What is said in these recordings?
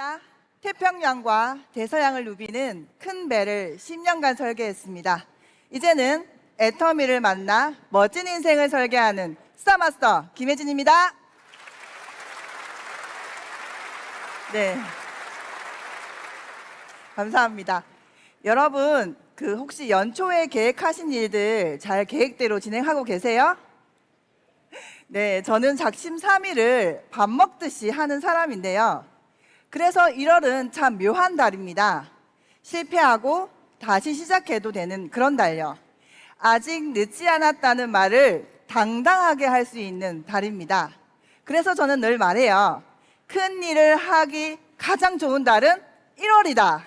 반갑습니다. 태평양과 대서양을 누비는 큰 배를 10년간 설계했습니다. 이제는 애터미를 만나 멋진 인생을 설계하는 스타마스터 김혜진입니다. 네, 감사합니다. 여러분, 혹시 연초에 계획하신 일들 잘 계획대로 진행하고 계세요? 네, 저는 작심삼일을 밥 먹듯이 하는 사람인데요. 그래서 1월은 참 묘한 달입니다. 실패하고 다시 시작해도 되는 그런 달요. 아직 늦지 않았다는 말을 당당하게 할 수 있는 달입니다. 그래서 저는 늘 말해요. 큰 일을 하기 가장 좋은 달은 1월이다.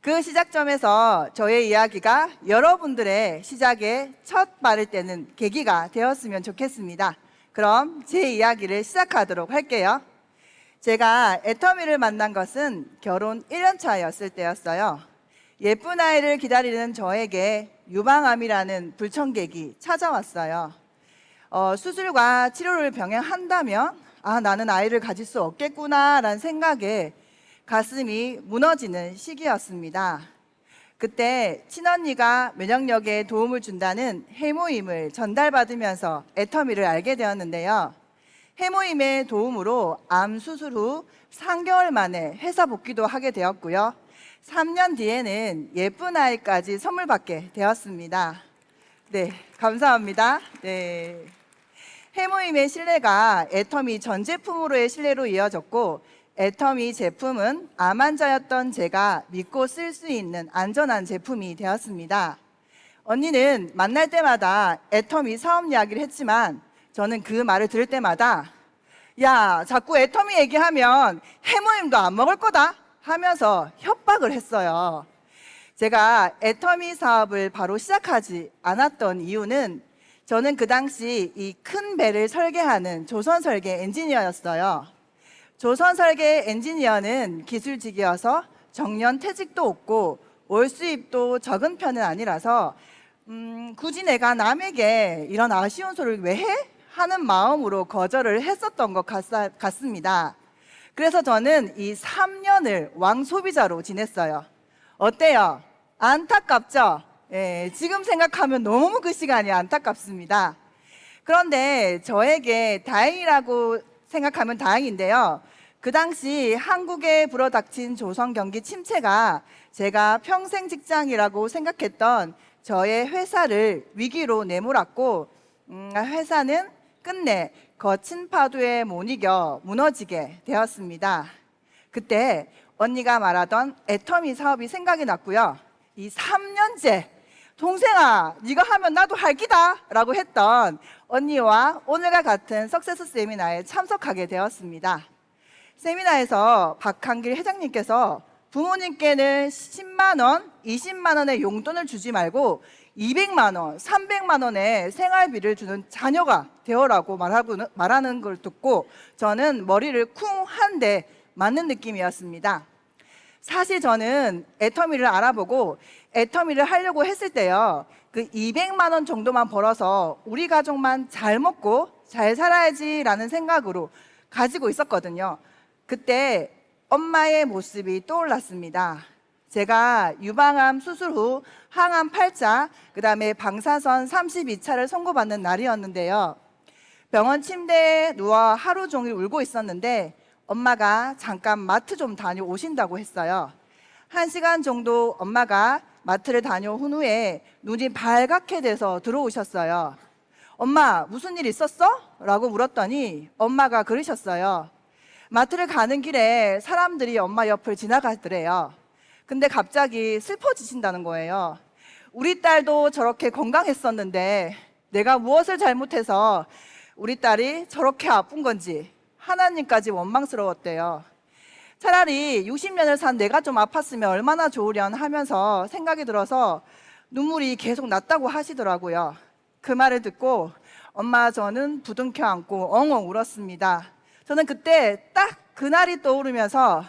그 시작점에서 저의 이야기가 여러분들의 시작의 첫 발을 떼는 계기가 되었으면 좋겠습니다. 그럼 제 이야기를 시작하도록 할게요. 제가 애터미를 만난 것은 결혼 1년 차였을 때였어요. 예쁜 아이를 기다리는 저에게 유방암이라는 불청객이 찾아왔어요. 수술과 치료를 병행한다면 나는 아이를 가질 수 없겠구나 라는 생각에 가슴이 무너지는 시기였습니다. 그때 친언니가 면역력에 도움을 준다는 해모임을 전달받으면서 애터미를 알게 되었는데요. 해모임의 도움으로 암 수술 후 3개월 만에 회사 복귀도 하게 되었고요. 3년 뒤에는 예쁜 아이까지 선물 받게 되었습니다. 네, 감사합니다. 네. 해모임의 신뢰가 애터미 전 제품으로의 신뢰로 이어졌고, 애터미 제품은 암 환자였던 제가 믿고 쓸 수 있는 안전한 제품이 되었습니다. 언니는 만날 때마다 애터미 사업 이야기를 했지만 저는 그 말을 들을 때마다 야, 자꾸 애터미 얘기하면 해모임도 안 먹을 거다 하면서 협박을 했어요. 제가 애터미 사업을 바로 시작하지 않았던 이유는 저는 그 당시 이 큰 배를 설계하는 조선설계 엔지니어였어요. 조선설계 엔지니어는 기술직이어서 정년 퇴직도 없고 월 수입도 적은 편은 아니라서 굳이 내가 남에게 이런 아쉬운 소리를 왜 해? 하는 마음으로 거절을 했었던 것 같습니다. 그래서 저는 이 3년을 왕소비자로 지냈어요. 어때요? 안타깝죠? 예, 지금 생각하면 너무 그 시간이 안타깝습니다. 그런데 저에게 다행이라고 생각하면 다행인데요. 그 당시 한국에 불어닥친 조선 경기 침체가 제가 평생 직장이라고 생각했던 저의 회사를 위기로 내몰았고, 회사는 끝내 거친 파도에 못 이겨 무너지게 되었습니다. 그때 언니가 말하던 애터미 사업이 생각이 났고요. 이 3년째 동생아, 네가 하면 나도 할 기다 라고 했던 언니와 오늘과 같은 석세스 세미나에 참석하게 되었습니다. 세미나에서 박한길 회장님께서 부모님께는 10만 원, 20만 원의 용돈을 주지 말고 200만 원, 300만 원의 생활비를 주는 자녀가 되어라고 말하는 걸 듣고 저는 머리를 쿵 한 대 맞는 느낌이었습니다. 사실 저는 애터미를 알아보고 애터미를 하려고 했을 때요, 그 200만 원 정도만 벌어서 우리 가족만 잘 먹고 잘 살아야지 라는 생각으로 가지고 있었거든요. 그때 엄마의 모습이 떠올랐습니다. 제가 유방암 수술 후 항암 8차, 그 다음에 방사선 32차를 선고받는 날이었는데요. 병원 침대에 누워 하루 종일 울고 있었는데 엄마가 잠깐 마트 좀 다녀오신다고 했어요. 1시간 정도 엄마가 마트를 다녀온 후에 눈이 발갛게 돼서 들어오셨어요. 엄마, 무슨 일 있었어? 라고 물었더니 엄마가 그러셨어요. 마트를 가는 길에 사람들이 엄마 옆을 지나가더래요. 근데 갑자기 슬퍼지신다는 거예요. 우리 딸도 저렇게 건강했었는데 내가 무엇을 잘못해서 우리 딸이 저렇게 아픈 건지 하나님까지 원망스러웠대요. 차라리 60년을 산 내가 좀 아팠으면 얼마나 좋으련 하면서 생각이 들어서 눈물이 계속 났다고 하시더라고요. 그 말을 듣고 엄마 저는 부둥켜 안고 엉엉 울었습니다. 저는 그때 딱 그날이 떠오르면서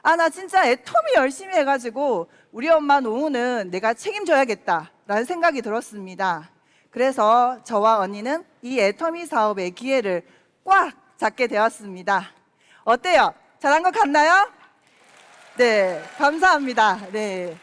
나 진짜 애터미 열심히 해가지고 우리 엄마 노후는 내가 책임져야겠다 라는 생각이 들었습니다. 그래서 저와 언니는 이 애터미 사업의 기회를 꽉 잡게 되었습니다. 어때요? 잘한 것 같나요? 네, 감사합니다. 네.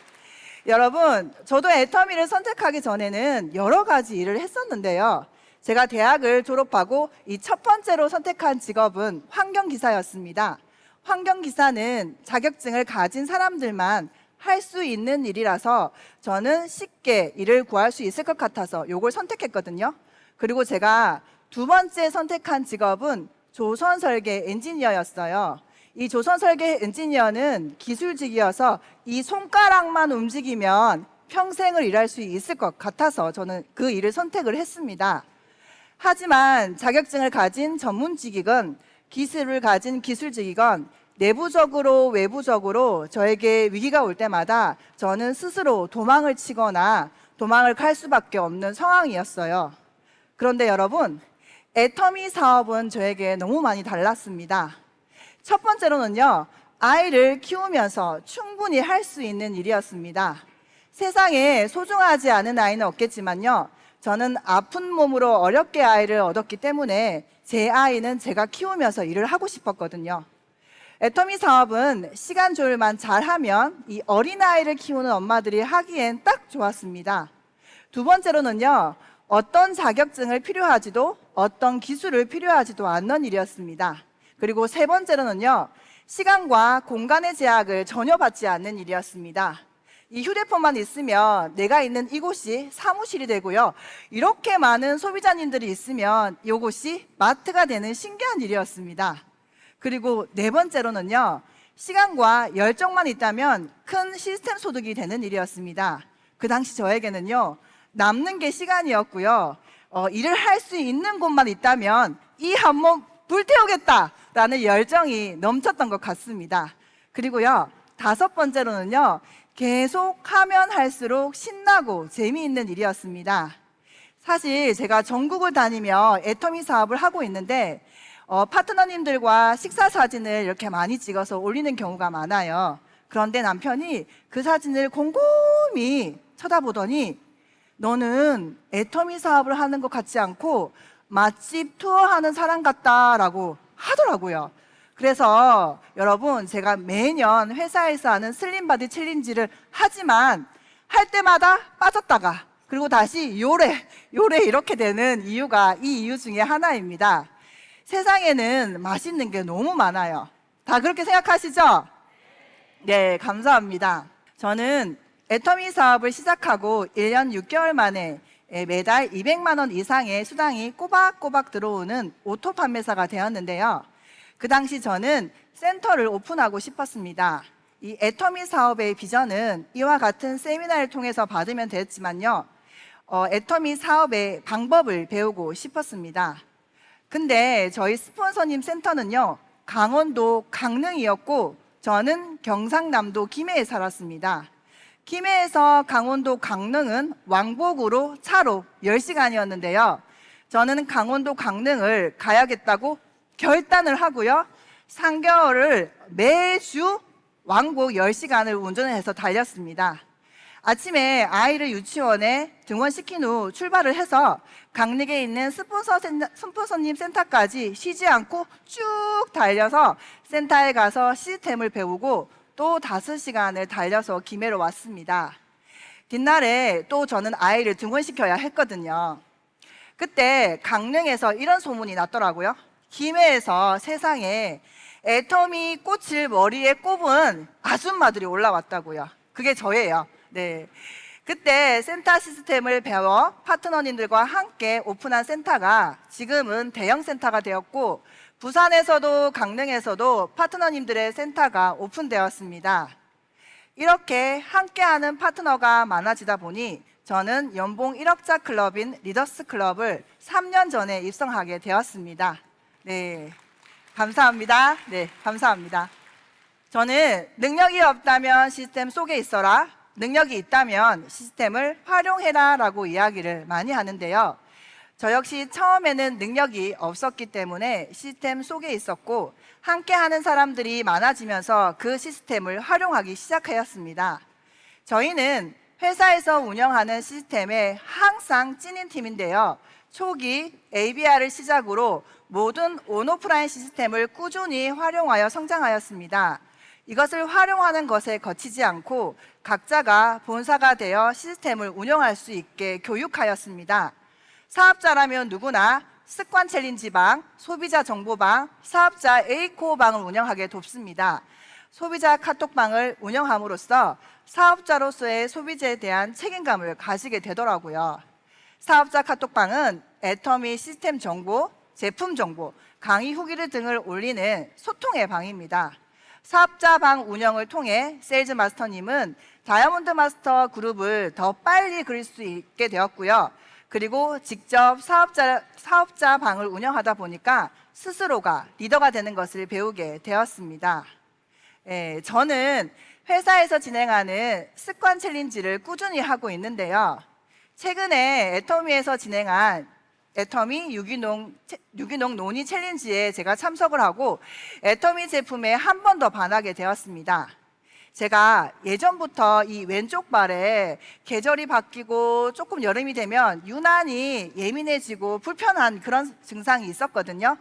여러분, 저도 애터미를 선택하기 전에는 여러 가지 일을 했었는데요. 제가 대학을 졸업하고 이 첫 번째로 선택한 직업은 환경기사였습니다. 환경기사는 자격증을 가진 사람들만 할 수 있는 일이라서 저는 쉽게 일을 구할 수 있을 것 같아서 이걸 선택했거든요. 그리고 제가 두 번째 선택한 직업은 조선설계 엔지니어였어요. 이 조선설계 엔지니어는 기술직이어서 이 손가락만 움직이면 평생을 일할 수 있을 것 같아서 저는 그 일을 선택을 했습니다. 하지만 자격증을 가진 전문직이건 기술을 가진 기술직이건 내부적으로 외부적으로 저에게 위기가 올 때마다 저는 스스로 도망을 치거나 도망을 갈 수밖에 없는 상황이었어요. 그런데 여러분, 애터미 사업은 저에게 너무 많이 달랐습니다. 첫 번째로는요, 아이를 키우면서 충분히 할 수 있는 일이었습니다. 세상에 소중하지 않은 아이는 없겠지만요, 저는 아픈 몸으로 어렵게 아이를 얻었기 때문에 제 아이는 제가 키우면서 일을 하고 싶었거든요. 애터미 사업은 시간 조율만 잘하면 이 어린아이를 키우는 엄마들이 하기엔 딱 좋았습니다. 두 번째로는요, 어떤 자격증을 필요하지도 어떤 기술을 필요하지도 않는 일이었습니다. 그리고 세 번째로는요, 시간과 공간의 제약을 전혀 받지 않는 일이었습니다. 이 휴대폰만 있으면 내가 있는 이곳이 사무실이 되고요, 이렇게 많은 소비자님들이 있으면 이곳이 마트가 되는 신기한 일이었습니다. 그리고 네 번째로는요, 시간과 열정만 있다면 큰 시스템 소득이 되는 일이었습니다. 그 당시 저에게는요, 남는 게 시간이었고요, 일을 할 수 있는 곳만 있다면 이 한 몸 불태우겠다라는 열정이 넘쳤던 것 같습니다. 그리고요, 다섯 번째로는요, 계속 하면 할수록 신나고 재미있는 일이었습니다. 사실 제가 전국을 다니며 애터미 사업을 하고 있는데 파트너님들과 식사 사진을 이렇게 많이 찍어서 올리는 경우가 많아요. 그런데 남편이 그 사진을 곰곰이 쳐다보더니 너는 애터미 사업을 하는 것 같지 않고 맛집 투어하는 사람 같다라고 하더라고요. 그래서 여러분, 제가 매년 회사에서 하는 슬림바디 챌린지를 하지만 할 때마다 빠졌다가 그리고 다시 요래 이렇게 되는 이유가 이 이유 중에 하나입니다. 세상에는 맛있는 게 너무 많아요. 다 그렇게 생각하시죠? 네, 감사합니다. 저는 애터미 사업을 시작하고 1년 6개월 만에 매달 200만 원 이상의 수당이 꼬박꼬박 들어오는 오토 판매사가 되었는데요. 그 당시 저는 센터를 오픈하고 싶었습니다. 이 애터미 사업의 비전은 이와 같은 세미나를 통해서 받으면 됐지만요, 애터미 사업의 방법을 배우고 싶었습니다. 근데 저희 스폰서님 센터는요, 강원도 강릉이었고 저는 경상남도 김해에 살았습니다. 김해에서 강원도 강릉은 왕복으로 차로 10시간이었는데요. 저는 강원도 강릉을 가야겠다고 결단을 하고요, 3개월을 매주 왕복 10시간을 운전을 해서 달렸습니다. 아침에 아이를 유치원에 등원시킨 후 출발을 해서 강릉에 있는 스폰서님 센터까지 쉬지 않고 쭉 달려서 센터에 가서 시스템을 배우고 또 5시간을 달려서 김해로 왔습니다. 뒷날에 또 저는 아이를 등원시켜야 했거든요. 그때 강릉에서 이런 소문이 났더라고요. 김해에서 세상에 애터미 꽃을 머리에 꼽은 아줌마들이 올라왔다고요. 그게 저예요. 네. 그때 센터 시스템을 배워 파트너님들과 함께 오픈한 센터가 지금은 대형 센터가 되었고, 부산에서도 강릉에서도 파트너님들의 센터가 오픈되었습니다. 이렇게 함께하는 파트너가 많아지다 보니 저는 연봉 1억자 클럽인 리더스 클럽을 3년 전에 입성하게 되었습니다. 네, 감사합니다. 네, 감사합니다. 저는 능력이 없다면 시스템 속에 있어라, 능력이 있다면 시스템을 활용해라 라고 이야기를 많이 하는데요. 저 역시 처음에는 능력이 없었기 때문에 시스템 속에 있었고, 함께하는 사람들이 많아지면서 그 시스템을 활용하기 시작하였습니다. 저희는 회사에서 운영하는 시스템에 항상 찐인 팀인데요. 초기 ABR을 시작으로 모든 온오프라인 시스템을 꾸준히 활용하여 성장하였습니다. 이것을 활용하는 것에 거치지 않고 각자가 본사가 되어 시스템을 운영할 수 있게 교육하였습니다. 사업자라면 누구나 습관 챌린지방, 소비자 정보방, 사업자 A코어방을 운영하게 돕습니다. 소비자 카톡방을 운영함으로써 사업자로서의 소비자에 대한 책임감을 가지게 되더라고요. 사업자 카톡방은 애터미 시스템 정보, 제품 정보, 강의 후기를 등을 올리는 소통의 방입니다. 사업자 방 운영을 통해 세일즈 마스터님은 다이아몬드 마스터 그룹을 더 빨리 그릴 수 있게 되었고요. 그리고 직접 사업자 방을 운영하다 보니까 스스로가 리더가 되는 것을 배우게 되었습니다. 저는 회사에서 진행하는 습관 챌린지를 꾸준히 하고 있는데요. 최근에 애터미에서 진행한 애터미 유기농 논의 챌린지에 제가 참석을 하고 애터미 제품에 한 번 더 반하게 되었습니다. 제가 예전부터 이 왼쪽 발에 계절이 바뀌고 조금 여름이 되면 유난히 예민해지고 불편한 그런 증상이 있었거든요.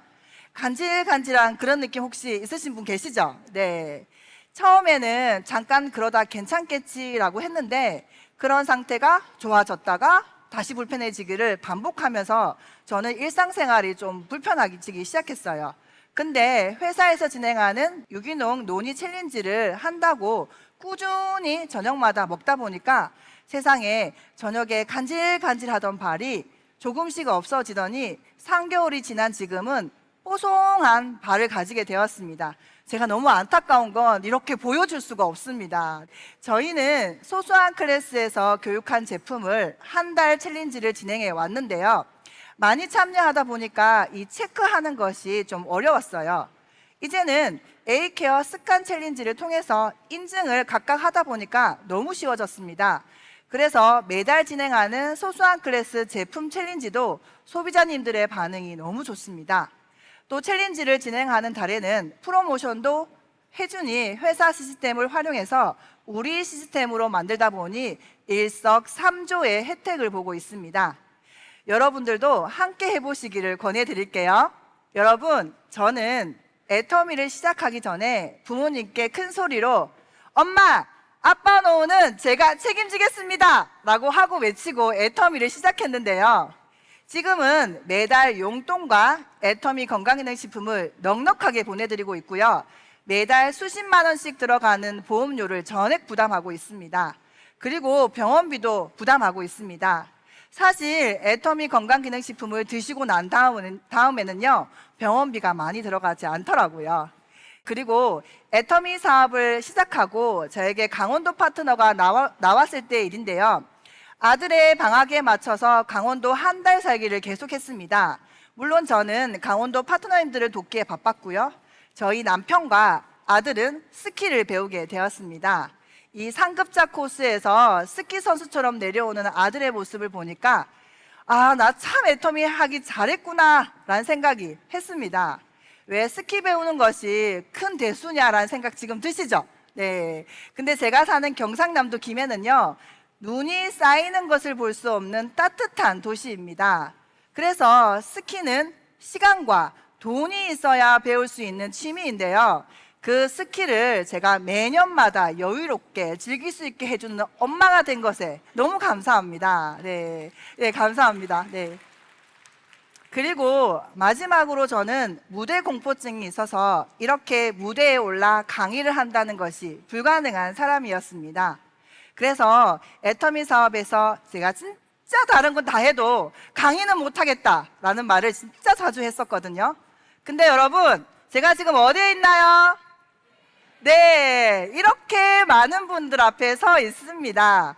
간질간질한 그런 느낌 혹시 있으신 분 계시죠? 네. 처음에는 잠깐 그러다 괜찮겠지라고 했는데 그런 상태가 좋아졌다가 다시 불편해지기를 반복하면서 저는 일상생활이 좀 불편해지기 시작했어요. 근데 회사에서 진행하는 유기농 논의 챌린지를 한다고 꾸준히 저녁마다 먹다 보니까 세상에 저녁에 간질간질하던 발이 조금씩 없어지더니 3개월이 지난 지금은 뽀송한 발을 가지게 되었습니다. 제가 너무 안타까운 건 이렇게 보여줄 수가 없습니다. 저희는 소소한 클래스에서 교육한 제품을 한 달 챌린지를 진행해 왔는데요. 많이 참여하다 보니까 이 체크하는 것이 좀 어려웠어요. 이제는 A케어 습관 챌린지를 통해서 인증을 각각 하다 보니까 너무 쉬워졌습니다. 그래서 매달 진행하는 소소한 클래스 제품 챌린지도 소비자님들의 반응이 너무 좋습니다. 또 챌린지를 진행하는 달에는 프로모션도 해준이 회사 시스템을 활용해서 우리 시스템으로 만들다 보니 일석삼조의 혜택을 보고 있습니다. 여러분들도 함께 해보시기를 권해드릴게요. 여러분, 저는 애터미를 시작하기 전에 부모님께 큰 소리로 엄마, 아빠 노후는 제가 책임지겠습니다 라고 하고 외치고 애터미를 시작했는데요. 지금은 매달 용돈과 애터미 건강기능식품을 넉넉하게 보내드리고 있고요. 매달 수십만 원씩 들어가는 보험료를 전액 부담하고 있습니다. 그리고 병원비도 부담하고 있습니다. 사실 애터미 건강기능식품을 드시고 난 다음에는요 병원비가 많이 들어가지 않더라고요. 그리고 애터미 사업을 시작하고 저에게 강원도 파트너가 나왔을 때의 일인데요. 아들의 방학에 맞춰서 강원도 한 달 살기를 계속했습니다. 물론 저는 강원도 파트너님들을 돕기에 바빴고요. 저희 남편과 아들은 스키를 배우게 되었습니다. 이 상급자 코스에서 스키 선수처럼 내려오는 아들의 모습을 보니까 아, 나 참 애터미 하기 잘했구나 라는 생각이 했습니다. 왜 스키 배우는 것이 큰 대수냐라는 생각 지금 드시죠? 네. 근데 제가 사는 경상남도 김해는요 눈이 쌓이는 것을 볼 수 없는 따뜻한 도시입니다. 그래서 스키는 시간과 돈이 있어야 배울 수 있는 취미인데요. 그 스키를 제가 매년마다 여유롭게 즐길 수 있게 해주는 엄마가 된 것에 너무 감사합니다. 네, 네, 감사합니다. 네. 그리고 마지막으로 저는 무대 공포증이 있어서 이렇게 무대에 올라 강의를 한다는 것이 불가능한 사람이었습니다. 그래서 애터미 사업에서 제가 진짜 다른 건 다 해도 강의는 못하겠다라는 말을 진짜 자주 했었거든요. 근데 여러분, 제가 지금 어디에 있나요? 네, 이렇게 많은 분들 앞에 서 있습니다.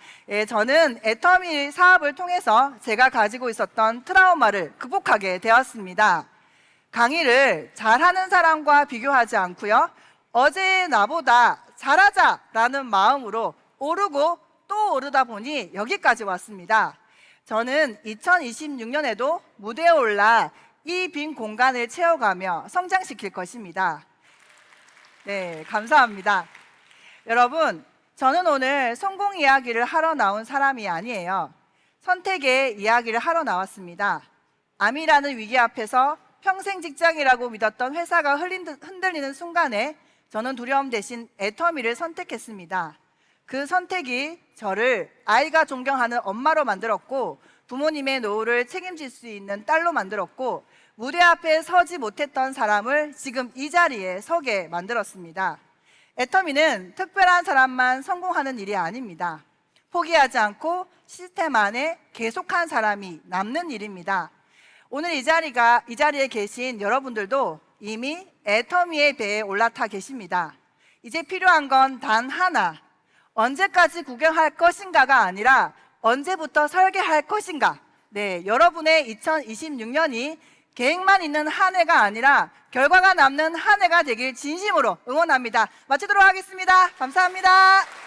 저는 애터미 사업을 통해서 제가 가지고 있었던 트라우마를 극복하게 되었습니다. 강의를 잘하는 사람과 비교하지 않고요. 어제 나보다 잘하자라는 마음으로 오르고 또 오르다 보니 여기까지 왔습니다. 저는 2026년에도 무대에 올라 이 빈 공간을 채워가며 성장시킬 것입니다. 네, 감사합니다. 여러분, 저는 오늘 성공 이야기를 하러 나온 사람이 아니에요. 선택의 이야기를 하러 나왔습니다. 암이라는 위기 앞에서 평생 직장이라고 믿었던 회사가 흔들리는 순간에 저는 두려움 대신 애터미를 선택했습니다. 그 선택이 저를 아이가 존경하는 엄마로 만들었고 부모님의 노후를 책임질 수 있는 딸로 만들었고 무대 앞에 서지 못했던 사람을 지금 이 자리에 서게 만들었습니다. 애터미는 특별한 사람만 성공하는 일이 아닙니다. 포기하지 않고 시스템 안에 계속한 사람이 남는 일입니다. 오늘 이 자리에 계신 여러분들도 이미 애터미의 배에 올라타 계십니다. 이제 필요한 건 단 하나, 언제까지 구경할 것인가가 아니라 언제부터 설계할 것인가. 네, 여러분의 2026년이 계획만 있는 한 해가 아니라 결과가 남는 한 해가 되길 진심으로 응원합니다. 마치도록 하겠습니다. 감사합니다.